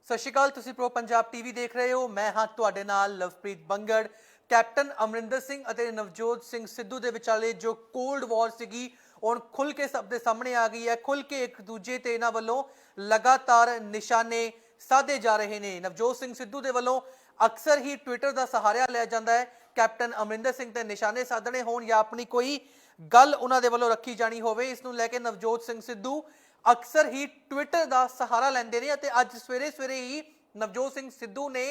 ਸਤਿ ਸ਼੍ਰੀ ਅਕਾਲ। ਤੁਸੀਂ pro Punjab TV ਦੇਖ ਰਹੇ ਹੋ। ਮੈਂ ਹਾਂ ਤੁਹਾਡੇ ਨਾਲ ਲਵਪ੍ਰੀਤ ਬੰਗੜ। ਕੈਪਟਨ ਅਮਰਿੰਦਰ ਸਿੰਘ ਅਤੇ ਨਵਜੋਤ ਸਿੰਘ ਸਿੱਧੂ ਦੇ ਵਿਚਾਲੇ ਜੋ ਕੋਲਡ ਵਾਰ ਸੀਗੀ ਹੁਣ ਖੁੱਲ ਕੇ ਸਭ ਦੇ ਸਾਹਮਣੇ ਆ ਗਈ ਹੈ। ਖੁੱਲ ਕੇ ਇੱਕ ਦੂਜੇ ਤੇ ਇਹਨਾਂ ਵੱਲੋਂ ਲਗਾਤਾਰ ਨਿਸ਼ਾਨੇ ਸਾਧੇ ਜਾ ਰਹੇ ਨੇ। ਨਵਜੋਤ ਸਿੰਘ ਸਿੱਧੂ ਦੇ ਵੱਲੋਂ ਅਕਸਰ ਹੀ ਟਵਿੱਟਰ ਦਾ ਸਹਾਰਾ ਲਿਆ ਜਾਂਦਾ ਹੈ। ਕੈਪਟਨ ਅਮਰਿੰਦਰ ਸਿੰਘ ਤੇ ਨਿਸ਼ਾਨੇ ਸਾਧਣੇ ਹੋਣ ਜਾਂ ਆਪਣੀ ਕੋਈ ਗੱਲ ਉਹਨਾਂ ਦੇ ਵੱਲੋਂ ਰੱਖੀ ਜਾਣੀ ਹੋਵੇ, ਇਸ ਨੂੰ ਲੈ ਕੇ ਨਵਜੋਤ ਸਿੰਘ ਸਿੱਧੂ ਅਕਸਰ ਹੀ ਟਵਿੱਟਰ ਦਾ ਸਹਾਰਾ ਲੈਂਦੇ ਨੇ। ਅਤੇ ਅੱਜ ਸਵੇਰੇ ਹੀ ਨਵਜੋਤ ਸਿੰਘ ਸਿੱਧੂ ਨੇ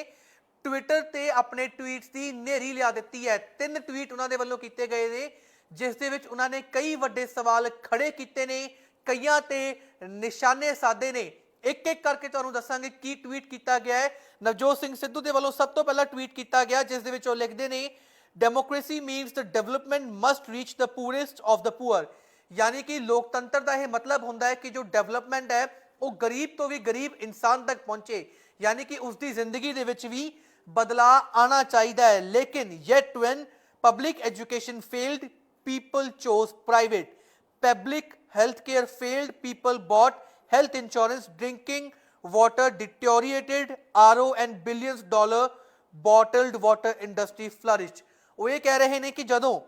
ਟਵਿੱਟਰ ਤੇ ਆਪਣੇ ਟਵੀਟਸ ਦੀ ਨੇਰੀ ਲਿਆ ਦਿੱਤੀ ਹੈ। 3 ਟਵੀਟ ਉਹਨਾਂ ਦੇ ਵੱਲੋਂ ਕੀਤੇ ਗਏ ਨੇ, ਜਿਸ ਦੇ ਵਿੱਚ ਉਹਨਾਂ ਨੇ ਕਈ ਵੱਡੇ ਸਵਾਲ ਖੜੇ ਕੀਤੇ ਨੇ, ਕਈਆਂ ਤੇ ਨਿਸ਼ਾਨੇ ਸਾਧੇ ਨੇ। ਇੱਕ ਇੱਕ ਕਰਕੇ ਤੁਹਾਨੂੰ ਦੱਸਾਂਗੇ ਕੀ ਟਵੀਟ ਕੀਤਾ ਗਿਆ ਹੈ। ਨਵਜੋਤ ਸਿੰਘ ਸਿੱਧੂ ਦੇ ਵੱਲੋਂ ਸਭ ਤੋਂ ਪਹਿਲਾਂ ਟਵੀਟ ਕੀਤਾ ਗਿਆ, ਜਿਸ ਦੇ ਵਿੱਚ ਉਹ ਲਿਖਦੇ ਨੇ, democracy means the development must reach the poorest of the poor. यानी कि लोकतंत्र का यह मतलब होता है कि जो डेवलपमेंट है वो गरीब तो भी गरीब इंसान तक पहुंचे, यानी कि उसकी जिंदगी दे विच भी बदलाव आना चाहिए है। लेकिन yet when public education failed people chose private, public health care failed people bought health insurance, drinking water deteriorated, RO and billions dollar bottled water industry flourished. वो ये कह रहे हैं कि जदों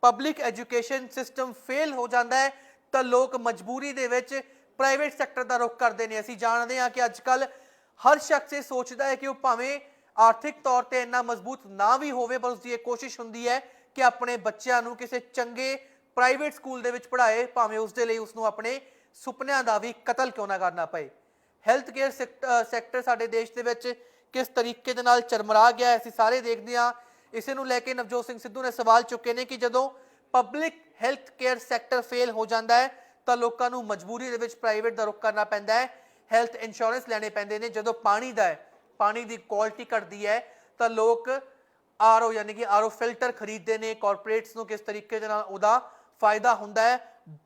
पब्लिक एजुकेशन सिस्टम फेल हो जाता है तो लोग मजबूरी दे विच प्राइवेट सैक्टर का रुख करते हैं। असीं जानते हैं कि अजकल हर शख्स ये सोचता है कि वह भावें आर्थिक तौर पर इन्ना मजबूत ना भी होवे, पर उसकी एक कोशिश होंदी है कि अपने बच्चों नूं किसी चंगे प्राइवेट स्कूल दे विच पढ़ाए, भावें उसके लिए उसनूं अपने सुपनियां दा भी कतल क्यों ना करना पए। हैल्थ केयर सैक्टर साडे देश दे विच किस तरीके दे नाल चरमरा गया है, असीं सारे देखदे हां। इसे नूं लैके नवजोत सिंह सिद्धू ने सवाल चुके ने कि जदों public health care sector fail हो जाता है तो लोगों को मजबूरी दे विच प्राइवेट का रुख करना पैंदा है, हैल्थ इंश्योरेंस लैने पैंदे ने। जदों पानी दा है, पानी की क्वालिटी घटदी है तो लोग आरओ यानी कि आरओ फिल्टर खरीदते हैं। कॉरपोरेट्स नूं किस तरीके दे नाल उहदा फायदा हुंदा है।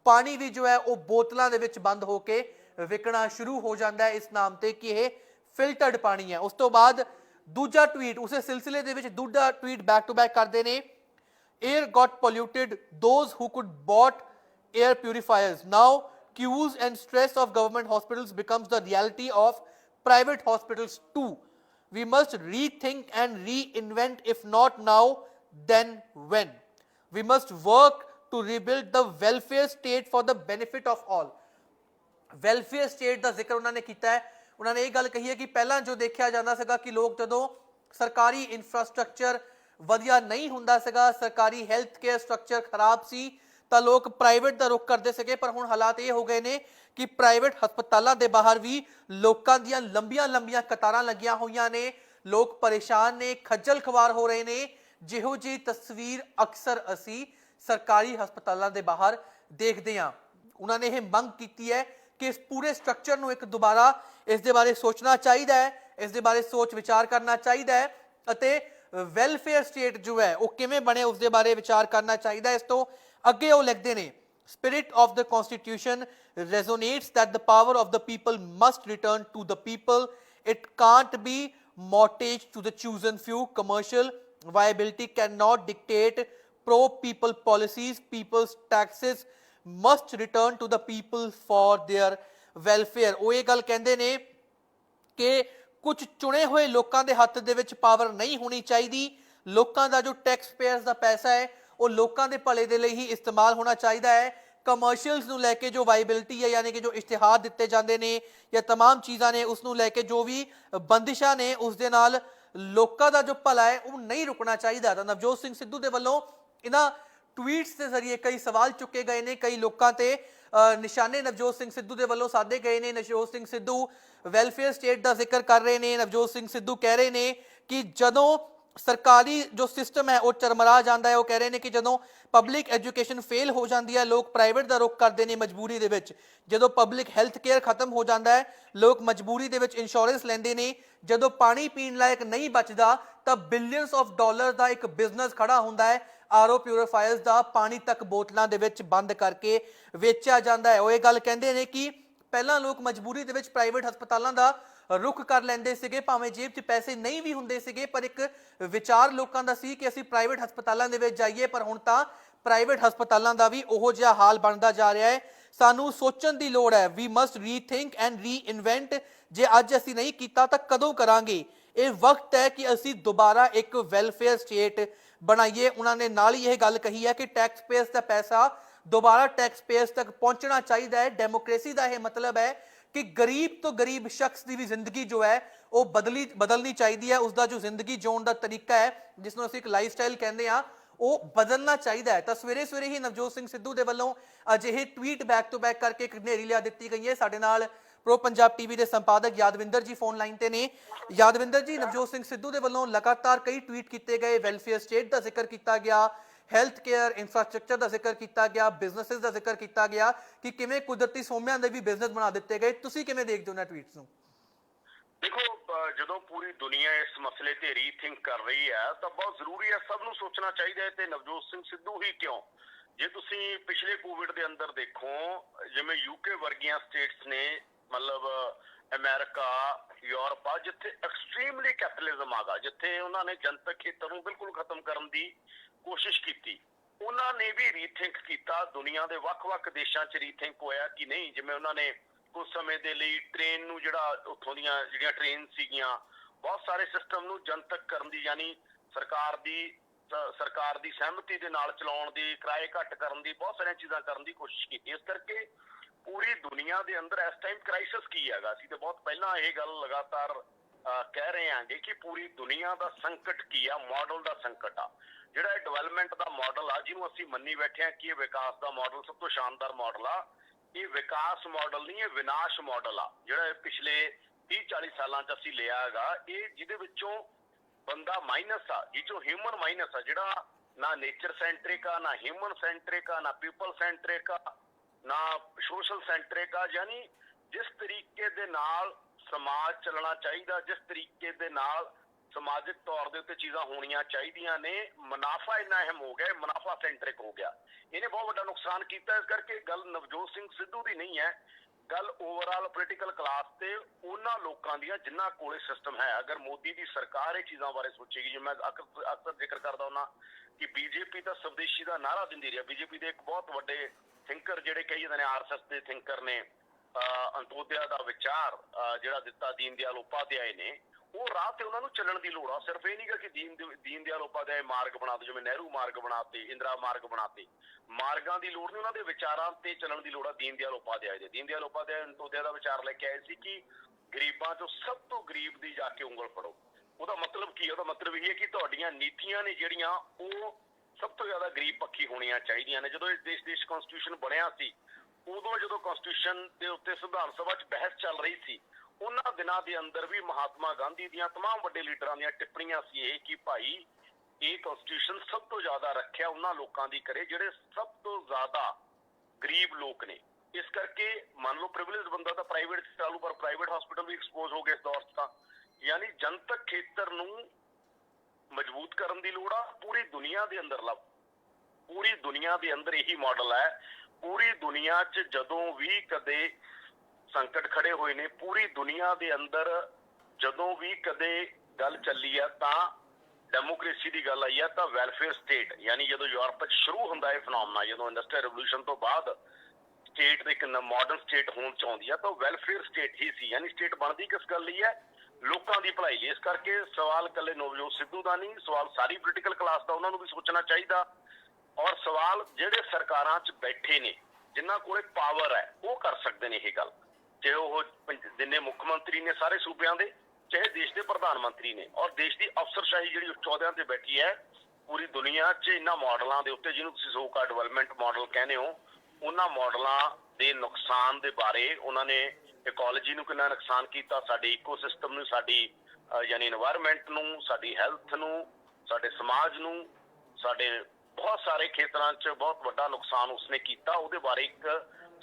पानी भी जो है वो बोतलों के विच बंद होके विकना शुरू हो जाता है इस नाम ते कि यह फिल्टर्ड पानी है। उस तो बाद दूजा ट्वीट उस सिलसिले दे विच दूजा ट्वीट बैक टू बैक करते हैं, air got polluted, those who could bought air purifiers, now queues and stress of government hospitals becomes the reality of private hospitals too. We must rethink and reinvent, if not now then when. We must work to rebuild the welfare state for the benefit of all. Welfare state ਦਾ ਜ਼ਿਕਰ ਉਹਨਾਂ ਨੇ ਕੀਤਾ ਹੈ। ਉਹਨਾਂ ਨੇ ਇਹ ਗੱਲ ਕਹੀ ਹੈ ਕਿ ਪਹਿਲਾਂ ਜੋ ਦੇਖਿਆ ਜਾਂਦਾ ਸੀਗਾ ਕਿ ਲੋਕ ਜਦੋਂ ਸਰਕਾਰੀ ਇਨਫਰਾਸਟ੍ਰਕਚਰ ਵਧੀਆ ਨਹੀਂ ਹੁੰਦਾ ਸੀਗਾ, ਸਰਕਾਰੀ ਹੈਲਥ ਕੇਅਰ ਸਟਰਕਚਰ ਖਰਾਬ ਸੀ ਤਾਂ ਲੋਕ ਪ੍ਰਾਈਵੇਟ ਦਾ ਰੁਖ ਕਰਦੇ ਸੀਗੇ। ਪਰ ਹੁਣ ਹਾਲਾਤ ਇਹ ਹੋ ਗਏ ਨੇ ਕਿ ਪ੍ਰਾਈਵੇਟ ਹਸਪਤਾਲਾਂ ਦੇ ਬਾਹਰ ਵੀ ਲੋਕਾਂ ਦੀਆਂ ਲੰਬੀਆਂ ਕਤਾਰਾਂ ਲੱਗੀਆਂ ਹੋਈਆਂ ਨੇ। ਲੋਕ ਪਰੇਸ਼ਾਨ ਨੇ, ਖੱਜਲ ਖਵਾਰ ਹੋ ਰਹੇ ਨੇ। ਜਿਹੋ ਜਿਹੀ ਤਸਵੀਰ ਅਕਸਰ ਅਸੀਂ ਸਰਕਾਰੀ ਹਸਪਤਾਲਾਂ ਦੇ ਬਾਹਰ ਦੇਖਦੇ ਹਾਂ। ਉਹਨਾਂ ਨੇ ਇਹ ਮੰਗ ਕੀਤੀ ਹੈ कि इस पूरे स्ट्रक्चर ਨੂੰ ਇੱਕ ਦੁਬਾਰਾ ਇਸ ਦੇ ਬਾਰੇ ਸੋਚਣਾ ਚਾਹੀਦਾ ਹੈ, ਇਸ ਦੇ ਬਾਰੇ ਸੋਚ ਵਿਚਾਰ ਕਰਨਾ ਚਾਹੀਦਾ ਹੈ ਅਤੇ ਵੈਲਫੇਅਰ ਸਟੇਟ ਜੋ ਹੈ ਉਹ ਕਿਵੇਂ ਬਣੇ ਉਸ ਦੇ ਬਾਰੇ ਵਿਚਾਰ ਕਰਨਾ ਚਾਹੀਦਾ ਹੈ। ਇਸ ਤੋਂ ਅੱਗੇ ਉਹ ਲਿਖਦੇ ਨੇ, spirit of the constitution resonates that the power of the people must return to the people. It can't be mortgaged to the chosen few. Commercial viability cannot dictate pro people policies. People's taxes must return to the people for their welfare. ਉਹ ਇਹ ਗੱਲ ਕਹਿੰਦੇ ਨੇ ਕਿ ਕੁਝ ਚੁਣੇ ਹੋਏ ਲੋਕਾਂ ਦੇ ਹੱਥ ਦੇ ਵਿੱਚ ਪਾਵਰ ਨਹੀਂ ਹੋਣੀ ਚਾਹੀਦੀ। ਲੋਕਾਂ ਦਾ ਜੋ ਟੈਕਸ ਪੇਅਰਸ ਦਾ ਪੈਸਾ ਹੈ ਉਹ ਲੋਕਾਂ ਦੇ ਭਲੇ ਦੇ ਲਈ ਹੀ ਇਸਤੇਮਾਲ ਹੋਣਾ ਚਾਹੀਦਾ ਹੈ। ਕਮਰਸ਼ੀਅਲਸ ਨੂੰ ਲੈ ਕੇ ਜੋ ਵਾਈਬਿਲਿਟੀ ਹੈ ਯਾਨੀ ਕਿ ਜੋ ਇਸ਼ਤਿਹਾਰ ਦਿੱਤੇ ਜਾਂਦੇ ਨੇ ਜਾਂ तमाम ਚੀਜ਼ਾਂ ਨੇ ਉਸ ਨੂੰ ਲੈ ਕੇ ਜੋ ਵੀ ਬੰਦਿਸ਼ਾਂ ਨੇ ਉਸ ਦੇ ਨਾਲ ਲੋਕਾਂ ਦਾ ਜੋ ਭਲਾ ਹੈ ਉਹ ਨਹੀਂ ਰੁਕਣਾ ਚਾਹੀਦਾ। ਤਾਂ ਨਵਜੋਤ ਸਿੰਘ ਸਿੱਧੂ ਦੇ ਵੱਲੋਂ ਇਹਨਾਂ ट्वीट्स के जरिए कई सवाल चुके गए हैं, कई लोगों ते निशाने नवजोत सिंह सिद्धू के वालों साधे गए हैं। नवजोत सिंह सिद्धू वैलफेयर स्टेट का जिक्र कर रहे हैं। नवजोत सिंह सिद्धू कह रहे हैं कि जदों सरकारी जो सिस्टम है वो चरमरा जाता है, वो कह रहे हैं कि जदों पब्लिक एजुकेशन फेल हो जाती है लोग प्राइवेट का रुख करते हैं मजबूरी दे विच। जदों पब्लिक हैल्थ केयर खत्म हो जाता है लोग मजबूरी दे विच इंश्योरेंस लेंदे ने। जदों पानी पीण लायक नहीं बचता तो बिलियंस ऑफ डॉलर का एक बिजनेस खड़ा होंदा है। आरओ प्यूरीफायर्स का पानी तक बोतलों के बंद करके वेचा जाता है। वो ये गल कहते हैं कि पहला लोग मजबूरी के प्राइवेट हस्पतालों का रुख कर लेंदे सीगे, भावें जेब च पैसे नहीं भी हुंदे सीगे, पर एक विचार लोगों का सी कि असीं प्राइवेट हस्पतालों के जाइए। पर हुण तां प्राइवेट हस्पतालों का भी उहो जिहा हाल बनता जा रहा है। सानू सोचण दी लोड़ है। वी मस्ट रीथिंक एंड रीइनवेंट ਜੇ ਅੱਜ ਅਸੀਂ ਨਹੀਂ ਕੀਤਾ ਤਾਂ ਕਦੋਂ ਕਰਾਂਗੇ। ਇਹ ਵਕਤ ਹੈ ਕਿ ਅਸੀਂ ਦੁਬਾਰਾ ਇੱਕ ਵੈਲਫੇਅਰ ਸਟੇਟ ਬਣਾਈਏ। ਉਹਨਾਂ ਨੇ ਨਾਲ ਹੀ ਇਹ ਗੱਲ ਕਹੀ ਹੈ ਕਿ ਟੈਕਸ ਪੇਅਰਸ ਦਾ ਪੈਸਾ ਦੁਬਾਰਾ ਟੈਕਸ ਪੇਅਰਸ ਤੱਕ ਪਹੁੰਚਣਾ ਚਾਹੀਦਾ ਹੈ। ਡੈਮੋਕ੍ਰੇਸੀ ਦਾ ਇਹ ਮਤਲਬ ਹੈ ਕਿ ਗਰੀਬ ਤੋਂ ਗਰੀਬ ਸ਼ਖਸ ਦੀ ਵੀ ਜ਼ਿੰਦਗੀ ਜੋ ਹੈ ਉਹ ਬਦਲਣੀ ਚਾਹੀਦੀ ਹੈ। ਉਸਦਾ ਜੋ ਜ਼ਿੰਦਗੀ ਜਿਉਣ ਦਾ ਤਰੀਕਾ ਹੈ, ਜਿਸ ਨੂੰ ਅਸੀਂ ਇੱਕ ਲਾਈਫ ਸਟਾਈਲ ਕਹਿੰਦੇ ਹਾਂ, ਉਹ ਬਦਲਣਾ ਚਾਹੀਦਾ ਹੈ। ਤਾਂ ਸਵੇਰੇ ਸਵੇਰੇ ਹੀ ਨਵਜੋਤ ਸਿੰਘ ਸਿੱਧੂ ਦੇ ਵੱਲੋਂ ਅਜਿਹੇ ਟਵੀਟ ਬੈਕ ਟੂ ਬੈਕ ਕਰਕੇ ਇੱਕ ਹਨੇਰੀ ਲਿਆ ਦਿੱਤੀ ਗਈ ਹੈ। ਸਾਡੇ ਨਾਲ ਪ੍ਰੋ ਪੰਜਾਬ ਟੀਵੀ ਦੇ ਸੰਪਾਦਕ ਯਾਦਵਿੰਦਰ ਜੀ ਫੋਨ ਲਾਈਨ ਤੇ ਨੇ। ਯਾਦਵਿੰਦਰ ਜੀ, ਨਵਜੋਤ ਸਿੰਘ ਸਿੱਧੂ ਦੇ ਵੱਲੋਂ ਲਗਾਤਾਰ ਕਈ ਟਵੀਟ ਕੀਤੇ ਗਏ, ਵੈਲਫੇਅਰ ਸਟੇਟ ਦਾ ਜ਼ਿਕਰ ਕੀਤਾ ਗਿਆ, ਹੈਲਥ ਕੇਅਰ ਇੰਫਰਾਸਟ੍ਰਕਚਰ ਦਾ ਜ਼ਿਕਰ ਕੀਤਾ ਗਿਆ, ਬਿਜ਼ਨੈਸਿਸ ਦਾ ਜ਼ਿਕਰ ਕੀਤਾ ਗਿਆ ਕਿ ਕਿਵੇਂ ਕੁਦਰਤੀ ਸੋਮਿਆਂ ਦੇ ਵੀ ਬਿਜ਼ਨਸ ਬਣਾ ਦਿੱਤੇ ਗਏ। ਤੁਸੀਂ ਕਿਵੇਂ ਦੇਖਦੇ ਹੋ ਇਹਨਾਂ ਟਵੀਟਸ ਨੂੰ? देखो, ਜਦੋਂ ਪੂਰੀ ਦੁਨੀਆ ਇਸ ਮਸਲੇ ਤੇ ਰੀਥਿੰਕ ਕਰ ਰਹੀ ਹੈ ਤਾਂ ਬਹੁਤ ਜ਼ਰੂਰੀ ਹੈ, ਸਭ ਨੂੰ ਸੋਚਣਾ ਚਾਹੀਦਾ ਹੈ। ਤੇ ਨਵਜੋਤ ਸਿੰਘ ਸਿੱਧੂ ਹੀ ਕਿਉਂ? ਜੇ ਤੁਸੀਂ ਪਿਛਲੇ ਕੋਵਿਡ ਦੇ ਅੰਦਰ ਦੇਖੋ, ਜਿਵੇਂ ਯੂਕੇ ਵਰਗੀਆਂ ਸਟੇਟਸ ਨੇ, ਮਤਲਬ ਅਮਰੀਕਾ, ਯੂਰਪ ਆ, ਜਿੱਥੇ ਐਕਸਟ੍ਰੀਮਲੀ ਕੈਪੀਟਲਿਜ਼ਮ ਆਗਾ, ਜਿੱਥੇ ਉਹਨਾਂ ਨੇ ਜਨਤਕ ਖੇਤਰ ਨੂੰ ਬਿਲਕੁਲ ਖਤਮ ਕਰਨ ਦੀ ਕੋਸ਼ਿਸ਼ ਕੀਤੀ, ਉਹਨਾਂ ਨੇ ਵੀ ਰੀਥਿੰਕ ਕੀਤਾ। ਦੁਨੀਆ ਦੇ ਵੱਖ-ਵੱਖ ਦੇਸ਼ਾਂ 'ਚ ਰੀਥਿੰਕ ਹੋਇਆ ਕਿ ਨਹੀਂ। ਜਿਵੇਂ ਉਹਨਾਂ ਨੇ ਕੁਝ ਸਮੇਂ ਦੇ ਲਈ ਟ੍ਰੇਨ ਨੂੰ, ਜਿਹੜਾ ਉੱਥੋਂ ਦੀਆਂ ਜਿਹੜੀਆਂ ਟ੍ਰੇਨ ਸੀਗੀਆਂ, ਬਹੁਤ ਸਾਰੇ ਸਿਸਟਮ ਨੂੰ ਜਨਤਕ ਕਰਨ ਦੀ, ਯਾਨੀ ਸਰਕਾਰ ਦੀ ਸਹਿਮਤੀ ਦੇ ਨਾਲ ਚਲਾਉਣ ਦੀ, ਕਿਰਾਏ ਘੱਟ ਕਰਨ ਦੀ, ਬਹੁਤ ਸਾਰੀਆਂ ਚੀਜ਼ਾਂ ਕਰਨ ਦੀ ਕੋਸ਼ਿਸ਼ ਕੀਤੀ। ਇਸ ਕਰਕੇ ਪੂਰੀ ਦੁਨੀਆ ਦੇ ਅੰਦਰ ਇਸ ਟਾਈਮ ਕ੍ਰਾਈਸਿਸ ਕੀ ਹੈਗਾ। ਅਸੀਂ ਤੇ ਬਹੁਤ ਪਹਿਲਾਂ ਇਹ ਗੱਲ ਲਗਾਤਾਰ ਕਹਿ ਰਹੇ ਹਾਂਗੇ ਕਿ ਪੂਰੀ ਦੁਨੀਆ ਦਾ ਸੰਕਟ ਕੀ ਆ, ਮਾਡਲ ਦਾ ਸੰਕਟ ਆ। ਜਿਹੜਾ ਇਹ ਡਿਵੈਲਪਮੈਂਟ ਦਾ ਮਾਡਲ ਆ, ਜਿਹਨੂੰ ਅਸੀਂ ਮੰਨੀ ਬੈਠੇ ਹਾਂ ਕਿ ਇਹ ਵਿਕਾਸ ਦਾ ਮਾਡਲ ਸਭ ਤੋਂ ਸ਼ਾਨਦਾਰ ਮਾਡਲ ਆ, ਇਹ ਵਿਕਾਸ ਮਾਡਲ ਨਹੀਂ, ਇਹ ਵਿਨਾਸ਼ ਮਾਡਲ ਆ। ਜਿਹੜਾ ਪਿਛਲੇ 30-40 ਸਾਲਾਂ 'ਚ ਅਸੀਂ ਲਿਆ ਹੈਗਾ, ਇਹ ਜਿਹਦੇ ਵਿੱਚੋਂ ਬੰਦਾ ਮਾਈਨਸ ਆ, ਜਿਹਚੋਂ ਹਿਊਮਨ ਮਾਈਨਸ ਆ, ਜਿਹੜਾ ਨਾ ਨੇਚਰ ਸੈਂਟਰਿਕ ਆ, ਨਾ ਹਿਊਮਨ ਸੈਂਟਰਿਕ ਆ, ਨਾ ਪੀਪਲ ਸੈਂਟਰਿਕ ਆ, ਨਾ ਸੋਸ਼ਲ ਸੈਂਟਰਿਕ ਆ। ਯਾਨੀ ਜਿਸ ਤਰੀਕੇ ਦੇ ਨਾਲ ਸਮਾਜ ਚੱਲਣਾ ਚਾਹੀਦਾ, ਜਿਸ ਤਰੀਕੇ ਦੇ ਨਾਲ ਸਮਾਜਿਕ ਤੌਰ ਦੇ ਉੱਤੇ ਚੀਜ਼ਾਂ ਹੋਣੀਆਂ ਚਾਹੀਦੀਆਂ ਨੇ, ਮੁਨਾਫਾ ਇੰਨਾ ਅਹਿਮ ਹੋ ਗਿਆ, ਮੁਨਾਫਾ ਸੈਂਟਰਿਕ ਹੋ ਗਿਆ। ਇਹਨੇ ਬਹੁਤ ਵੱਡਾ ਨੁਕਸਾਨ ਕੀਤਾ। ਇਸ ਕਰਕੇ ਗੱਲ ਨਵਜੋਤ ਸਿੰਘ ਸਿੱਧੂ ਦੀ ਨਹੀਂ ਹੈ, ਗੱਲ ਓਵਰਆਲ ਪੋਲੀਟੀਕਲ ਕਲਾਸ ਤੇ ਉਹਨਾਂ ਲੋਕਾਂ ਦੀਆਂ ਜਿਨ੍ਹਾਂ ਕੋਲੇ ਸਿਸਟਮ ਹੈ। ਅਗਰ ਮੋਦੀ ਦੀ ਸਰਕਾਰ ਇਹ ਚੀਜ਼ਾਂ ਬਾਰੇ ਸੋਚੇਗੀ, ਜਿਵੇਂ ਮੈਂ ਅਕਸਰ ਜ਼ਿਕਰ ਕਰਦਾ ਹੁੰਦਾ ਕਿ ਬੀਜੇਪੀ ਤਾਂ ਸਵਦੇਸ਼ੀ ਦਾ ਨਾਅਰਾ ਦਿੰਦੀ ਰਹੀ ਹੈ। ਬੀਜੇਪੀ ਦੇ ਇੱਕ ਬਹੁਤ ਵੱਡੇ ਥਿੰਕਰ, ਜਿਹੜੇ ਕਹੀ ਜਾਂਦੇ ਨੇ ਆਰਐਸਐਸ ਦੇ ਥਿੰਕਰ ਨੇ, ਅੰਤੋਦਿਆ ਦਾ ਵਿਚਾਰ ਜਿਹੜਾ ਦਿੱਤਾ ਦੀਨ ਦਿਆਲ ਉਪਾਧਿਆਏ ਨੇ, ਉਹ ਰਾਹ ਤੇ ਉਹਨਾਂ ਨੂੰ ਚੱਲਣ ਦੀ ਲੋੜ ਆ। ਸਿਰਫ ਇਹ ਨਹੀਂਗਾ ਕਿ ਦੀਨ ਦਿਆਲ ਉਪਾਧਿਆਏ ਮਾਰਗ ਬਣਾ ਦਿਓ, ਜਿਵੇਂ ਨਹਿਰੂ ਮਾਰਗ ਬਣਾਤੇ, ਇੰਦਰਾ ਮਾਰਗ ਬਣਾਤੇ। ਮਾਰਗਾਂ ਦੀ ਲੋੜ ਨਹੀਂ, ਉਹਨਾਂ ਦੇ ਵਿਚਾਰਾਂ ਤੇ ਚੱਲਣ ਦੀ ਲੋੜ ਆ। ਦੀਨ ਦਿਆਲ ਉਪਾਧਿਆਏ ਅੰਤੋਦਿਆ ਦਾ ਵਿਚਾਰ ਲੈ ਕੇ ਆਏ ਸੀ ਕਿ ਗਰੀਬਾਂ ਚੋਂ ਸਭ ਤੋਂ ਗਰੀਬ ਦੀ ਜਾ ਕੇ ਉਂਗਲ ਫੜੋ। ਉਹਦਾ ਮਤਲਬ ਕੀ ਹੈ? ਉਹਦਾ ਮਤਲਬ ਇਹ ਹੈ ਕਿ ਤੁਹਾਡੀਆਂ ਨੀਤੀਆਂ ਨੇ ਜਿਹੜੀਆਂ, ਉਹ ਸਭ ਤੋਂ ਜ਼ਿਆਦਾ ਗਰੀਬ ਪੱਖੀ ਹੋਣੀਆਂ ਚਾਹੀਦੀਆਂ ਨੇ। ਜਦੋਂ ਇਹ ਦੇਸ਼ ਕਨਸਟੀਟਿਊਸ਼ਨ ਬਣਿਆ ਸੀ, ਉਦੋਂ ਜਦੋਂ ਕਨਸਟੀਟਿਊਸ਼ਨ ਦੇ ਉੱਤੇ ਸੰਵਿਧਾਨ ਸਭਾ 'ਚ ਬਹਿਸ ਚੱਲ ਰਹੀ ਸੀ, ਉਹਨਾਂ ਦਿਨਾਂ ਦੇ ਅੰਦਰ ਵੀ ਮਹਾਤਮਾ ਗਾਂਧੀ ਦੀਆਂ ਤਮਾਮ ਵੱਡੇ ਲੀਡਰਾਂ ਦੀਆਂ ਟਿੱਪਣੀਆਂ ਸੀ ਇਹ ਕਿ ਭਾਈ ਇਹ ਕਨਸਟੀਟਿਊਸ਼ਨ ਸਭ ਤੋਂ ਜ਼ਿਆਦਾ ਰੱਖਿਆ ਉਹਨਾਂ ਲੋਕਾਂ ਦੀ ਕਰੇ ਜਿਹੜੇ ਸਭ ਤੋਂ ਜ਼ਿਆਦਾ ਗਰੀਬ ਲੋਕ ਨੇ। ਇਸ ਕਰਕੇ ਮੰਨ ਲਓ ਪ੍ਰਿਵਿਲੇਜ ਬੰਦਾ ਤਾਂ ਪ੍ਰਾਈਵੇਟ ਚਾਲੂ, ਪਰ ਪ੍ਰਾਈਵੇਟ ਹਸਪੀਟਲ ਵੀ ਐਕਸਪੋਜ਼ ਹੋ ਗਏ ਇਸ ਦੌਰ 'ਚ। ਤਾਂ ਯਾਨੀ ਜਨਤਕ ਖੇਤਰ ਨੂੰ ਮਜ਼ਬੂਤ ਕਰਨ ਦੀ ਲੋੜ ਆ। ਪੂਰੀ ਦੁਨੀਆ ਦੇ ਅੰਦਰ ਇਹੀ ਮਾਡਲ ਹੈ। ਪੂਰੀ ਦੁਨੀਆ 'ਚ ਜਦੋਂ ਵੀ ਕਦੇ ਸੰਕਟ ਖੜੇ ਹੋਏ ਨੇ, ਪੂਰੀ ਦੁਨੀਆ ਦੇ ਅੰਦਰ ਜਦੋਂ ਵੀ ਕਦੇ ਗੱਲ ਚੱਲੀ ਆ ਤਾਂ ਡੈਮੋਕ੍ਰੇਸੀ ਦੀ ਗੱਲ ਆਈ ਆ, ਤਾਂ ਵੈਲਫੇਅਰ ਸਟੇਟ, ਯਾਨੀ ਜਦੋਂ ਯੂਰਪ 'ਚ ਸ਼ੁਰੂ ਹੁੰਦਾ ਇਹ ਫਨੋਮਨਾ, ਜਦੋਂ ਇੰਡਸਟਰੀਅਲ ਰੈਵੋਲੂਸ਼ਨ ਤੋਂ ਬਾਅਦ ਸਟੇਟ ਇੱਕ ਮਾਡਰਨ ਸਟੇਟ ਹੋਣ 'ਚ ਆਉਂਦੀ ਆ, ਤਾਂ ਵੈਲਫੇਅਰ ਸਟੇਟ ਹੀ ਸੀ। ਯਾਨੀ ਸਟੇਟ ਬਣਦੀ ਕਿਸ ਗੱਲ ਲਈ ਹੈ? ਲੋਕਾਂ ਦੀ ਭਲਾਈ ਲਈ। ਇਸ ਕਰਕੇ ਸਵਾਲ ਇਕੱਲੇ ਨਵਜੋਤ ਸਿੱਧੂ ਦਾ ਨਹੀਂ, ਸਵਾਲ ਸਾਰੀ ਪੋਲੀਟੀਕਲ ਕਲਾਸ ਦਾ, ਉਹਨਾਂ ਨੂੰ ਵੀ ਸੋਚਣਾ ਚਾਹੀਦਾ। ਔਰ ਸਵਾਲ ਜਿਹੜੇ ਸਰਕਾਰਾਂ 'ਚ ਬੈਠੇ ਨੇ, ਜਿਨ੍ਹਾਂ ਕੋਲੇ ਪਾਵਰ ਹੈ, ਉਹ ਕਰ ਸਕਦੇ ਨੇ ਇਹ ਗੱਲ। ਚਾਹੇ ਉਹ ਜਿੰਨੇ ਮੁੱਖ ਮੰਤਰੀ ਨੇ ਸਾਰੇ ਸੂਬਿਆਂ ਦੇ, ਚਾਹੇ ਦੇਸ਼ ਦੇ ਪ੍ਰਧਾਨ ਮੰਤਰੀ ਨੇ, ਔਰ ਦੇਸ਼ ਦੀ ਅਫਸਰਸ਼ਾਹੀ ਜਿਹੜੀ ਉੱਚ ਅਹੁਦਿਆਂ ਤੇ ਬੈਠੀ ਹੈ। ਪੂਰੀ ਦੁਨੀਆ 'ਚ ਇਹਨਾਂ ਮਾਡਲਾਂ ਦੇ ਉੱਤੇ, ਜਿਹਨੂੰ ਤੁਸੀਂ ਸੋ ਕਾਲਡ ਡਿਵੈਲਪਮੈਂਟ ਮਾਡਲ ਕਹਿੰਦੇ ਹੋ, ਉਹਨਾਂ ਮਾਡਲਾਂ ਦੇ ਨੁਕਸਾਨ ਦੇ ਬਾਰੇ, ਉਹਨਾਂ ਨੇ ਇਕੋਲੋਜੀ ਨੂੰ ਕਿੰਨਾ ਨੁਕਸਾਨ ਕੀਤਾ, ਸਾਡੇ ਇਕੋਸਿਸਟਮ ਨੂੰ, ਸਾਡੀ ਯਾਨੀ ਇਨਵਾਇਰਮੈਂਟ ਨੂੰ, ਸਾਡੀ ਹੈਲਥ ਨੂੰ, ਸਾਡੇ ਸਮਾਜ ਨੂੰ, ਸਾਡੇ ਬਹੁਤ ਸਾਰੇ ਖੇਤਰਾਂ 'ਚ ਬਹੁਤ ਵੱਡਾ ਨੁਕਸਾਨ ਉਸਨੇ ਕੀਤਾ। ਉਹਦੇ ਬਾਰੇ ਇੱਕ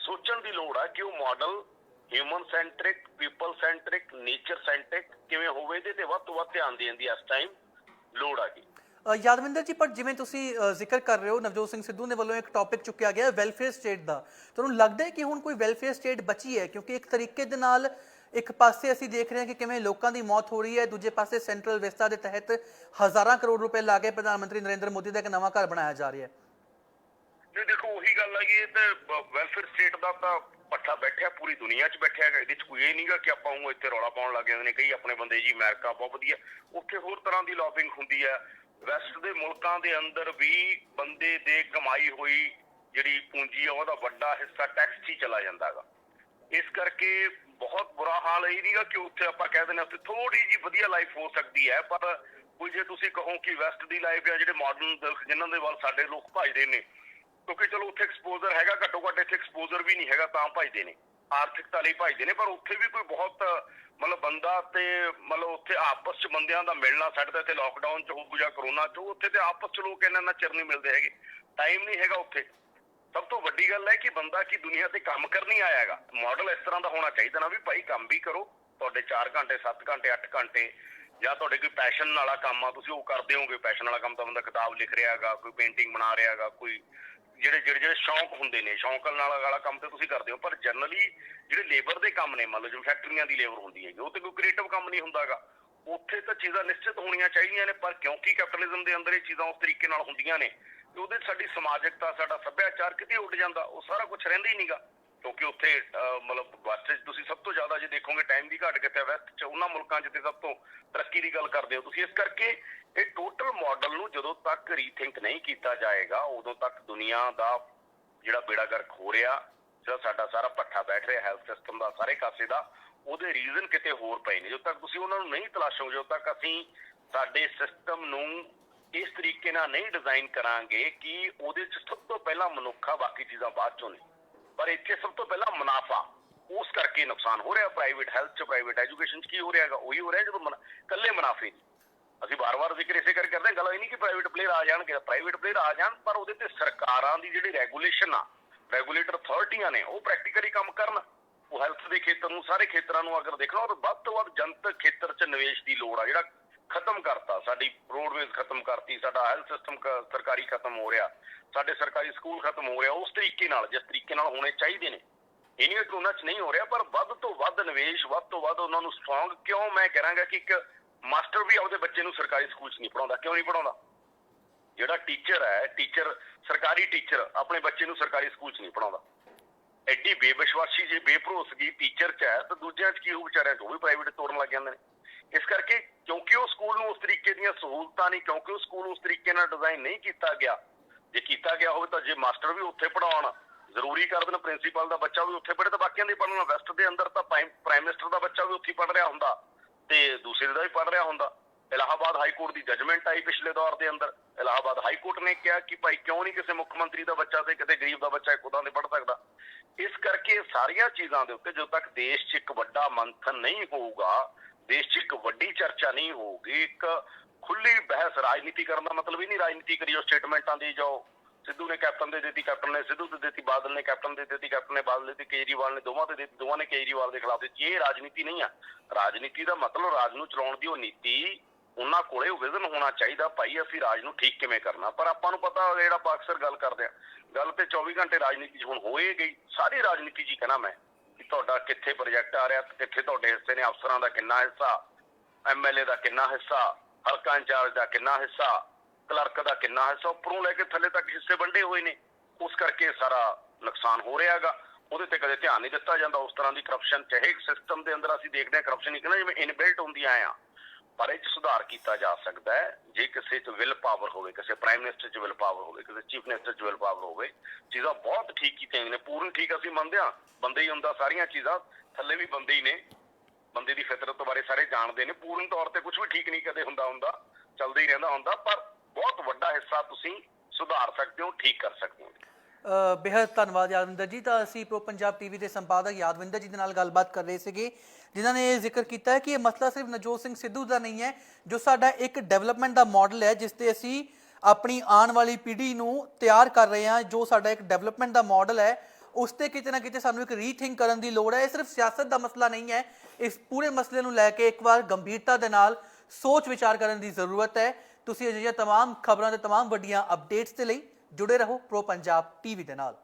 ਸੋਚਣ ਦੀ ਲੋੜ ਹੈ ਕਿ ਉਹ model human centric, people centric, nature centric ਕਿਵੇਂ ਹੋਵੇ। ਇਹਦੇ ਤੇ ਵੱਧ ਤੋਂ ਵੱਧ ਧਿਆਨ ਦੇਣ ਦੀ ਇਸ ਟਾਈਮ ਲੋੜ ਆ ਗਈ। ਯਾਦਵਿੰਦਰ ਜੀ, ਪਰ ਜਿਵੇਂ ਤੁਸੀਂ ਜ਼ਿਕਰ ਕਰ ਰਹੇ ਹੋ, ਨਵਜੋਤ ਸਿੰਘ ਸਿੱਧੂ ਨੇ ਵੱਲੋਂ ਇੱਕ ਟੌਪਿਕ ਚੁੱਕਿਆ ਗਿਆ ਵੈਲਫੇਅਰ ਸਟੇਟ ਦਾ। ਤੁਹਾਨੂੰ ਲੱਗਦਾ ਹੈ ਕਿ ਹੁਣ ਕੋਈ ਵੈਲਫੇਅਰ ਸਟੇਟ ਬਚੀ ਹੈ? ਕਿਉਂਕਿ ਇੱਕ ਤਰੀਕੇ ਦੇ ਨਾਲ ਇੱਕ ਪਾਸੇ ਅਸੀਂ ਦੇਖ ਰਹੇ ਹਾਂ ਕਿ ਕਿਵੇਂ ਲੋਕਾਂ ਦੀ ਮੌਤ ਹੋ ਰਹੀ ਹੈ, ਦੂਜੇ ਪਾਸੇ ਸੈਂਟਰਲ ਵਿਸਟਾ ਦੇ ਤਹਿਤ ਹਜ਼ਾਰਾਂ ਕਰੋੜ ਰੁਪਏ ਲਾ ਕੇ ਪ੍ਰਧਾਨ ਮੰਤਰੀ ਨਰਿੰਦਰ ਮੋਦੀ ਦਾ ਇੱਕ ਨਵਾਂ ਘਰ ਬਣਾਇਆ ਜਾ ਰਿਹਾ ਹੈ। ਨਹੀਂ, ਦੇਖੋ ਉਹੀ ਗੱਲ ਹੈਗੀ, ਤੇ ਵੈਲਫੇਅਰ ਸਟੇਟ ਦਾ ਤਾਂ ਪੱਠਾ ਬੈਠਿਆ ਪੂਰੀ ਦੁਨੀਆ 'ਚ ਬੈਠਿਆ ਹੈਗਾ। ਇਹਦੇ 'ਚ ਕੋਈ ਇਹ ਨਹੀਂਗਾ ਕਿ ਆਪਾਂ ਉਹ ਇੱਥੇ ਰੌਲਾ ਪਾਉਣ ਲੱਗ ਜਾਂਦੇ ਨੇ ਕਈ ਆਪਣੇ ਬੰਦੇ ਜੀ ਅਮਰੀਕਾ ਬਹੁਤ ਵਧੀਆ, ਉੱਥੇ ਹੋਰ ਤਰ੍ਹਾਂ ਦੀ ਲੌਬਿੰਗ ਹੁੰਦੀ ਹੈ। ਵੈਸਟ ਦੇ ਮੁਲਕਾਂ ਦੇ ਅੰਦਰ ਵੀ ਬੰਦੇ ਦੇ ਕਮਾਈ ਹੋਈ ਜਿਹੜੀ ਪੂੰਜੀ ਆ ਉਹਦਾ ਵੱਡਾ ਹਿੱਸਾ ਟੈਕਸ 'ਚ ਹੀ ਚਲਾ ਜਾਂਦਾ ਹੈਗਾ। ਇਸ ਕਰਕੇ ਬਹੁਤ ਬੁਰਾ ਹਾਲ ਇਹ ਨਹੀਂਗਾ ਕਿ ਉੱਥੇ ਆਪਾਂ ਕਹਿ ਦਿੰਦੇ ਉੱਥੇ ਥੋੜੀ ਜਿਹੀ ਵਧੀਆ ਲਾਈਫ ਹੋ ਸਕਦੀ ਹੈ, ਪਰ ਕੋਈ ਜੇ ਤੁਸੀਂ ਕਹੋ ਕਿ ਵੈਸਟ ਦੀ ਲਾਈਫ ਆ ਜਿਹੜੇ ਮਾਡਰਨ ਮੁਲਕ ਜਿਨ੍ਹਾਂ ਦੇ ਵੱਲ ਸਾਡੇ ਲੋਕ ਭੱਜਦੇ ਨੇ, ਕਿਉਂਕਿ ਚਲੋ ਉੱਥੇ ਐਕਸਪੋਜ਼ਰ ਹੈਗਾ, ਘੱਟੋ ਘੱਟ ਇੱਥੇ ਐਕਸਪੋਜ਼ਰ ਵੀ ਨਹੀਂ ਹੈਗਾ ਤਾਂ ਭੱਜਦੇ ਨੇ, ਆਰਥਿਕਤਾ ਲਈ ਭੱਜਦੇ ਨੇ, ਪਰ ਉੱਥੇ ਵੀ ਕੋਈ ਬਹੁਤ ਮਤਲਬ ਬੰਦਾ ਤੇ ਮਤਲਬ ਉੱਥੇ ਆਪਸ 'ਚ ਬੰਦਿਆਂ ਦਾ ਮਿਲਣਾ, ਸਾਡੇ ਤਾਂ ਇੱਥੇ ਲਾਕਡਾਊਨ 'ਚ ਹੋਊ ਜਾਂ ਕਰੋਨਾ 'ਚ, ਉੱਥੇ ਤੇ ਆਪਸ 'ਚ ਲੋਕ ਇੰਨਾ ਚਿਰ ਨਹੀਂ ਮਿਲਦੇ ਹੈਗੇ, ਟਾਈਮ ਨਹੀਂ ਹੈਗਾ ਉੱਥੇ। ਸਭ ਤੋਂ ਵੱਡੀ ਗੱਲ ਹੈ ਕਿ ਬੰਦਾ ਕੀ ਦੁਨੀਆ ਤੇ ਕੰਮ ਕਰਨੀ ਆਇਆ ਹੈਗਾ। ਮਾਡਲ ਇਸ ਤਰ੍ਹਾਂ ਦਾ ਹੋਣਾ ਚਾਹੀਦਾ ਨਾ ਵੀ ਭਾਈ ਕੰਮ ਵੀ ਕਰੋ, ਤੁਹਾਡੇ 4 ਘੰਟੇ 7 ਘੰਟੇ 8 ਘੰਟੇ ਜਾਂ ਤੁਹਾਡੇ ਕੋਈ ਪੈਸ਼ਨ ਵਾਲਾ ਕੰਮ ਆ ਤੁਸੀਂ ਉਹ ਕਰਦੇ ਹੋਗੇ। ਪੈਸ਼ਨ ਵਾਲਾ ਕੰਮ ਤਾਂ ਬੰਦਾ ਕਿਤਾਬ ਲਿਖ ਰਿਹਾ ਹੈਗਾ, ਕੋਈ ਪੇਂਟਿੰਗ ਬਣਾ ਰਿਹਾ ਹੈਗਾ, ਕੋਈ ਜਿਹੜੇ ਸ਼ੌਂਕ ਹੁੰਦੇ ਨੇ ਸ਼ੌਂਕ ਨਾਲ ਵਾਲਾ ਕੰਮ ਤੇ ਤੁਸੀਂ ਕਰਦੇ ਹੋ। ਪਰ ਜਨਰਲੀ ਜਿਹੜੇ ਲੇਬਰ ਦੇ ਕੰਮ ਨੇ, ਮੰਨ ਲਓ ਜਿਵੇਂ ਫੈਕਟਰੀਆਂ ਦੀ ਲੇਬਰ ਹੁੰਦੀ ਹੈਗੀ, ਉਹ ਤੇ ਕੋਈ ਕ੍ਰੀਏਟਿਵ ਕੰਮ ਨਹੀਂ ਹੁੰਦਾਗਾ। ਉੱਥੇ ਤਾਂ ਚੀਜ਼ਾਂ ਨਿਸ਼ਚਿਤ ਹੋਣੀਆਂ ਚਾਹੀਦੀਆਂ ਨੇ, ਪਰ ਕਿਉਂਕਿ ਕੈਪੀਟਲਿਜ਼ਮ ਦੇ ਅੰਦਰ ਇਹ ਚੀਜ਼ਾਂ ਉਸ ਤਰੀਕੇ ਨਾਲ ਹੁੰਦੀਆਂ ਨੇ ਤੇ ਉਹਦੇ 'ਚ ਸਾਡੀ ਸਮਾਜਿਕਤਾ ਸਾਡਾ ਸੱਭਿਆਚਾਰ ਕਿਤੇ ਉੱਡ ਜਾਂਦਾ, ਉਹ ਸਾਰਾ ਕੁਝ ਰਹਿੰਦਾ ਹੀ ਨਹੀਂਗਾ। ਕਿਉਂਕਿ ਉੱਥੇ ਮਤਲਬ ਵੈਸਟ 'ਚ ਤੁਸੀਂ ਸਭ ਤੋਂ ਜ਼ਿਆਦਾ ਜੇ ਦੇਖੋਗੇ ਟਾਈਮ ਦੀ ਘਾਟ ਕਿੱਥੇ ਵੈਸਟ 'ਚ, ਉਹਨਾਂ ਮੁਲਕਾਂ 'ਚ ਤੇ ਸਭ ਤੋਂ ਤਰੱਕੀ ਦੀ ਗੱਲ ਕਰਦੇ ਹੋ ਤੁਸੀਂ। ਇਸ ਕਰਕੇ ਇਹ ਟੋਟਲ ਮਾਡਲ ਨੂੰ ਜਦੋਂ ਤੱਕ ਰੀਥਿੰਕ ਨਹੀਂ ਕੀਤਾ ਜਾਏਗਾ ਉਦੋਂ ਤੱਕ ਦੁਨੀਆ ਦਾ ਜਿਹੜਾ ਬੇੜਾ ਗਰਕ ਹੋ ਰਿਹਾ, ਜਿਹੜਾ ਸਾਡਾ ਸਾਰਾ ਭੱਠਾ ਬੈਠ ਰਿਹਾ ਹੈਲਥ ਸਿਸਟਮ ਦਾ ਸਾਰੇ ਕਾਸੇ ਦਾ, ਉਹਦੇ ਰੀਜ਼ਨ ਕਿਤੇ ਹੋਰ ਪਏ ਨੇ। ਜਦੋਂ ਤੱਕ ਤੁਸੀਂ ਉਹਨਾਂ ਨੂੰ ਨਹੀਂ ਤਲਾਸ਼ੋਗੇ, ਜਦੋਂ ਤੱਕ ਅਸੀਂ ਸਾਡੇ ਸਿਸਟਮ ਨੂੰ ਇਸ ਤਰੀਕੇ ਨਾਲ ਨਹੀਂ ਡਿਜ਼ਾਈਨ ਕਰਾਂਗੇ ਕਿ ਉਹਦੇ 'ਚ ਸਭ ਤੋਂ ਪਹਿਲਾਂ ਮਨੁੱਖ ਆ, ਬਾਕੀ ਚੀਜ਼ਾਂ ਬਾਅਦ 'ਚੋਂ ਨੇ। ਪਰ ਇੱਥੇ ਸਭ ਤੋਂ ਪਹਿਲਾਂ ਮੁਨਾਫਾ, ਉਸ ਕਰਕੇ ਨੁਕਸਾਨ ਹੋ ਰਿਹਾ। ਪ੍ਰਾਈਵੇਟ ਹੈਲਥ 'ਚ, ਪ੍ਰਾਈਵੇਟ ਐਜੂਕੇਸ਼ਨ 'ਚ ਕੀ ਹੋ ਰਿਹਾ ਹੈਗਾ, ਉਹੀ ਹੋ ਰਿਹਾ ਜਦੋਂ ਇਕੱਲੇ ਮੁਨਾਫੇ ਦੀ। ਅਸੀਂ ਵਾਰ-ਵਾਰ ਜ਼ਿਕਰ ਇਸੇ ਕਰਕੇ ਕਰਦੇ ਹਾਂ, ਗੱਲ ਇਹ ਨਹੀਂ ਕਿ ਪ੍ਰਾਈਵੇਟ ਪਲੇਅਰ ਆ ਜਾਣਗੇ, ਪ੍ਰਾਈਵੇਟ ਪਲੇਅਰ ਆ ਜਾਣ, ਪਰ ਉਹਦੇ ਤੇ ਸਰਕਾਰਾਂ ਦੀ ਜਿਹੜੀ ਰੈਗੂਲੇਸ਼ਨ ਆ, ਰੈਗੂਲੇਟਰ ਅਥਾਰਟੀਆਂ ਨੇ, ਉਹ ਪ੍ਰੈਕਟੀਕਲੀ ਕੰਮ ਕਰਨ। ਉਹ ਹੈਲਥ ਦੇ ਖੇਤਰ ਨੂੰ, ਸਾਰੇ ਖੇਤਰਾਂ ਨੂੰ ਅਗਰ ਦੇਖਣਾ, ਉਹ ਵੱਧ ਤੋਂ ਵੱਧ ਜਨਤਕ ਖੇਤਰ 'ਚ ਨਿਵੇਸ਼ ਦੀ ਲੋੜ ਆ। ਜਿਹੜਾ ਖਤਮ ਕਰਤਾ, ਸਾਡੀ ਰੋਡਵੇਜ਼ ਖਤਮ ਕਰਤੀ, ਸਾਡਾ ਹੈਲਥ ਸਿਸਟਮ ਸਰਕਾਰੀ ਖਤਮ ਹੋ ਰਿਹਾ, ਸਾਡੇ ਸਰਕਾਰੀ ਸਕੂਲ ਖਤਮ ਹੋ ਰਿਹਾ, ਉਸ ਤਰੀਕੇ ਨਾਲ ਜਿਸ ਤਰੀਕੇ ਨਾਲ ਹੋਣੇ ਚਾਹੀਦੇ ਨੇ। ਇਹ ਨਹੀਂ ਕਿ ਉਹਨਾਂ 'ਚ ਨਹੀਂ ਹੋ ਰਿਹਾ, ਪਰ ਵੱਧ ਤੋਂ ਵੱਧ ਨਿਵੇਸ਼, ਵੱਧ ਤੋਂ ਵੱਧ ਉਹਨਾਂ ਨੂੰ ਸਟਰੋਂਗ। ਕਿਉਂ ਮੈਂ ਕਹਾਂਗਾ ਕਿ ਇੱਕ ਮਾਸਟਰ ਵੀ ਆਪਦੇ ਬੱਚੇ ਨੂੰ ਸਰਕਾਰੀ ਸਕੂਲ 'ਚ ਨਹੀਂ ਪੜ੍ਹਾਉਂਦਾ। ਕਿਉਂ ਨਹੀਂ ਪੜ੍ਹਾਉਂਦਾ? ਜਿਹੜਾ ਟੀਚਰ ਹੈ, ਟੀਚਰ ਸਰਕਾਰੀ ਟੀਚਰ ਆਪਣੇ ਬੱਚੇ ਨੂੰ ਸਰਕਾਰੀ ਸਕੂਲ 'ਚ ਨਹੀਂ ਪੜ੍ਹਾਉਂਦਾ। ਐਡੀ ਬੇਵਿਸ਼ਵਾਸੀ ਜੇ ਬੇਭਰੋਸਗੀ ਟੀਚਰ 'ਚ ਹੈ ਤਾਂ ਦੂਜਿਆਂ 'ਚ ਕੀ ਹੋਊ? ਵਿਚਾਰਿਆਂ 'ਚ ਉਹ ਵੀ ਪ੍ਰਾਈਵੇਟ ਤੋਰਨ ਲੱਗ ਜਾਂਦੇ ਨੇ। ਇਸ ਕਰਕੇ ਕਿਉਂਕਿ ਉਹ ਸਕੂਲ ਨੂੰ ਉਸ ਤਰੀਕੇ ਦੀਆਂ ਸਹੂਲਤਾਂ ਨਹੀਂ, ਕਿਉਂਕਿ ਉਹ ਸਕੂਲ ਉਸ ਤਰੀਕੇ ਨਾਲ ਡਿਜ਼ਾਈਨ ਨਹੀਂ ਕੀਤਾ ਗਿਆ। ਜੇ ਕੀਤਾ ਗਿਆ ਹੋਵੇ ਤਾਂ ਜੇ ਮਾਸਟਰ ਵੀ ਉੱਥੇ ਪੜ੍ਹਾਉਣ, ਜ਼ਰੂਰੀ ਕਰ ਦੇਣ ਪ੍ਰਿੰਸੀਪਲ ਦਾ ਬੱਚਾ ਵੀ ਉੱਥੇ ਪੜ੍ਹੇ ਤਾਂ ਬਾਕੀਆਂ ਦੇ ਪੜ੍ਹਨਾ। ਵੈਸਟ ਦੇ ਅੰਦਰ ਤਾਂ ਪ੍ਰਾਈਮ ਮਿਨਿਸਟਰ ਦਾ ਬੱਚਾ ਵੀ ਉੱਥੇ ਪੜ੍ਹ ਰਿਹਾ ਹੁੰਦਾ ਤੇ ਦੂਸਰੇ ਦਾ ਵੀ ਪੜ੍ਹ ਰਿਹਾ ਹੁੰਦਾ। ਇਲਾਹਾਬਾਦ ਹਾਈ ਕੋਰਟ ਦੀ ਜਜਮੈਂਟ ਆਈ ਪਿਛਲੇ ਦੌਰ ਦੇ ਅੰਦਰ, ਇਲਾਹਾਬਾਦ ਹਾਈ ਕੋਰਟ ਨੇ ਕਿਹਾ ਕਿ ਭਾਈ ਕਿਉਂ ਨਹੀਂ ਕਿਸੇ ਮੁੱਖ ਮੰਤਰੀ ਦਾ ਬੱਚਾ ਤੇ ਕਿਤੇ ਗਰੀਬ ਦਾ ਬੱਚਾ ਇੱਕ ਉਦਾਂ ਦੇ ਪੜ੍ਹ ਸਕਦਾ। ਇਸ ਕਰਕੇ ਸਾਰੀਆਂ ਚੀਜ਼ਾਂ ਦੇ ਉੱਤੇ ਜਦੋਂ ਤੱਕ ਦੇਸ਼ 'ਚ ਇੱਕ ਵੱਡਾ ਮੰਥਨ ਨਹੀਂ ਹੋਊਗਾ, ਦੇਸ਼ 'ਚ ਇੱਕ ਵੱਡੀ ਚਰਚਾ ਨਹੀਂ ਹੋਊਗੀ, ਇੱਕ ਖੁੱਲੀ ਬਹਿਸ, ਰਾਜਨੀਤੀ ਕਰਨ ਦਾ ਮਤਲਬ ਹੀ ਨਹੀਂ ਰਾਜਨੀਤੀ ਕਰੀ ਜਾਓ, ਸਟੇਟਮੈਂਟਾਂ ਦੀ ਜਾਓ। ਸਿੱਧੂ ਨੇ ਕੈਪਟਨ ਦੇ ਦਿੱਤੀ, ਕੈਪਟਨ ਨੇ ਸਿੱਧੂ ਤੇ ਦਿੱਤੀ, ਬਾਦਲ ਨੇ ਕੈਪਟਨ ਦੇ ਦਿੱਤੀ, ਕੈਪਟਨ ਨੇ ਬਾਦਲ ਦਿੱਤੀ, ਕੇਜਰੀਵਾਲ ਨੇ ਦੋਵਾਂ ਤੇ ਦਿੱਤੀ, ਦੋਵਾਂ ਨੇ ਕੇਜਰੀਵਾਲ ਦੇ ਖਿਲਾਫ ਦਿੱਤੀ। ਇਹ ਰਾਜਨੀਤੀ ਨਹੀਂ ਆ। ਰਾਜਨੀਤੀ ਦਾ ਮਤਲਬ ਰਾਜ ਨੂੰ ਚਲਾਉਣ ਦੀ ਉਹ ਨੀਤੀ, ਉਹਨਾਂ ਕੋਲੇ ਉਹ ਵਿਜ਼ਨ ਹੋਣਾ ਚਾਹੀਦਾ, ਭਾਈ ਅਸੀਂ ਰਾਜ ਨੂੰ ਠੀਕ ਕਿਵੇਂ ਕਰਨਾ। ਪਰ ਆਪਾਂ ਨੂੰ ਪਤਾ ਜਿਹੜਾ ਆਪਾਂ ਅਕਸਰ ਗੱਲ ਕਰਦੇ ਆ, ਗੱਲ ਤੇ 24 ਘੰਟੇ ਰਾਜਨੀਤੀ 'ਚ ਹੁਣ ਹੋਏ ਗਈ। ਸਾਰੀ ਰਾਜਨੀਤੀ 'ਚ ਹੀ ਕਹਿਣਾ ਮੈਂ ਕਿ ਤੁਹਾਡਾ ਕਿੱਥੇ ਪ੍ਰੋਜੈਕਟ ਆ ਰਿਹਾ, ਕਿੱਥੇ ਤੁਹਾਡੇ ਹਿੱਸੇ ਨੇ, ਅਫਸਰਾਂ ਦਾ ਕਿੰਨਾ ਹਿੱਸਾ, MLA ਦਾ ਕਿੰਨਾ ਹਿੱਸਾ, ਹਲਕਾ ਇੰਚਾਰਜ ਦਾ ਕਿੰਨਾ ਹਿੱਸਾ, ਕਲਰਕ ਦਾ ਕਿੰਨਾ ਹਿੱਸਾ, ਉੱਪਰੋਂ ਲੈ ਕੇ ਥੱਲੇ ਤੱਕ ਹਿੱਸੇ ਵੰਡੇ ਹੋਏ ਨੇ। ਉਸ ਕਰਕੇ ਸਾਰਾ ਨੁਕਸਾਨ ਹੋ ਰਿਹਾ ਹੈਗਾ। ਉਹਦੇ ਤੇ ਕਦੇ ਧਿਆਨ ਨਹੀਂ ਦਿੱਤਾ ਜਾਂਦਾ। ਉਸ ਤਰ੍ਹਾਂ ਦੀ ਕਰਪਸ਼ਨ ਚਾਹੇ ਸਿਸਟਮ ਦੇ ਅੰਦਰ ਅਸੀਂ ਦੇਖਦੇ ਹਾਂ, ਕਰਪਸ਼ਨ ਇੱਕ ਨਾ ਜਿਵੇਂ ਇਨਬਿਲਟ ਹੁੰਦੀਆਂ ਆ, ਪਰ ਇਹ 'ਚ ਸੁਧਾਰ ਕੀਤਾ ਜਾ ਸਕਦਾ ਹੈ ਜੇ ਕਿਸੇ 'ਚ ਵਿਲ ਪਾਵਰ ਹੋਵੇ, ਕਿਸੇ ਪ੍ਰਾਈਮ ਮਿਨਿਸਟਰ 'ਚ ਵਿਲ ਪਾਵਰ ਹੋਵੇ, ਕਿਸੇ ਚੀਫ ਮਿਨਿਸਟਰ 'ਚ ਵਿਲ ਪਾਵਰ ਹੋਵੇ। ਚੀਜ਼ਾਂ ਬਹੁਤ ਠੀਕ ਕੀਤੀਆਂ ਨੇ। ਪੂਰਨ ਠੀਕ ਅਸੀਂ ਮੰਨਦੇ ਹਾਂ, ਬੰਦੇ ਹੀ ਹੁੰਦਾ, ਸਾਰੀਆਂ ਚੀਜ਼ਾਂ ਥੱਲੇ ਵੀ ਬੰਦੇ ਹੀ ਨੇ, ਬੰਦੇ ਦੀ ਫਿਤਰਤ ਬਾਰੇ ਸਾਰੇ ਜਾਣਦੇ ਨੇ। ਪੂਰਨ ਤੌਰ ਤੇ ਕੁਝ ਵੀ ਠੀਕ ਨਹੀਂ ਕਦੇ ਹੁੰਦਾ, ਚੱਲਦਾ ਹੀ ਰਹਿੰਦਾ ਹੁੰਦਾ, ਪਰ ਬਹੁਤ ਵੱਡਾ ਹਿੱਸਾ ਤੁਸੀਂ ਸੁਧਾਰ ਸਕਦੇ ਹੋ, ਠੀਕ ਕਰ ਸਕਦੇ ਹੋ। ਬੇहद ਧੰਨਵਾਦ ਯਾਦਵਿੰਦਰ ਜੀ। ਤਾਂ ਅਸੀਂ ਪ੍ਰੋ ਪੰਜਾਬ ਟੀਵੀ ਦੇ ਸੰਪਾਦਕ ਯਾਦਵਿੰਦਰ ਜੀ ਦੇ ਨਾਲ ਗੱਲਬਾਤ ਕਰ ਰਹੇ ਸੀਗੇ, ਜਿਨ੍ਹਾਂ ਨੇ ਇਹ ਜ਼ਿਕਰ ਕੀਤਾ ਹੈ ਕਿ ਇਹ ਮਸਲਾ ਸਿਰਫ ਨਵਜੋਤ ਸਿੰਘ ਸਿੱਧੂ ਦਾ ਨਹੀਂ ਹੈ, ਜੋ ਸਾਡਾ ਇੱਕ ਡਿਵੈਲਪਮੈਂਟ ਦਾ ਮਾਡਲ ਹੈ ਜਿਸ ਤੇ ਅਸੀਂ ਆਪਣੀ ਆਉਣ ਵਾਲੀ ਪੀੜ੍ਹੀ ਨੂੰ ਤਿਆਰ ਕਰ ਰਹੇ ਹਾਂ। ਜੋ ਸਾਡਾ ਇੱਕ ਡਿਵੈਲਪਮੈਂਟ ਦਾ ਮਾਡਲ ਹੈ ਉਸ ਤੇ ਕਿਤੇ ਨਾ ਕਿਤੇ ਸਾਨੂੰ ਇੱਕ ਰੀਥਿੰਕ ਕਰਨ ਦੀ ਲੋੜ ਹੈ। ਇਹ ਸਿਰਫ ਸਿਆਸਤ ਦਾ ਮਸਲਾ ਨਹੀਂ ਹੈ। ਇਸ ਪੂਰੇ ਮਸਲੇ ਨੂੰ ਲੈ ਕੇ ਇੱਕ ਵਾਰ ਗੰਭੀਰਤਾ ਦੇ ਨਾਲ ਸੋਚ ਵਿਚਾਰ ਕਰਨ ਦੀ ਜ਼ਰੂਰਤ ਹੈ। ਤੁਸੀਂ ਅਜਿਹੀਆਂ ਤਮਾਮ ਖਬਰਾਂ ਤੇ ਤਮਾਮ ਵੱਡੀਆਂ ਅਪਡੇਟਸ ਦੇ ਲਈ ਜੁੜੇ ਰਹੋ ਪ੍ਰੋ ਪੰਜਾਬ ਟੀਵੀ ਦੇ ਨਾਲ।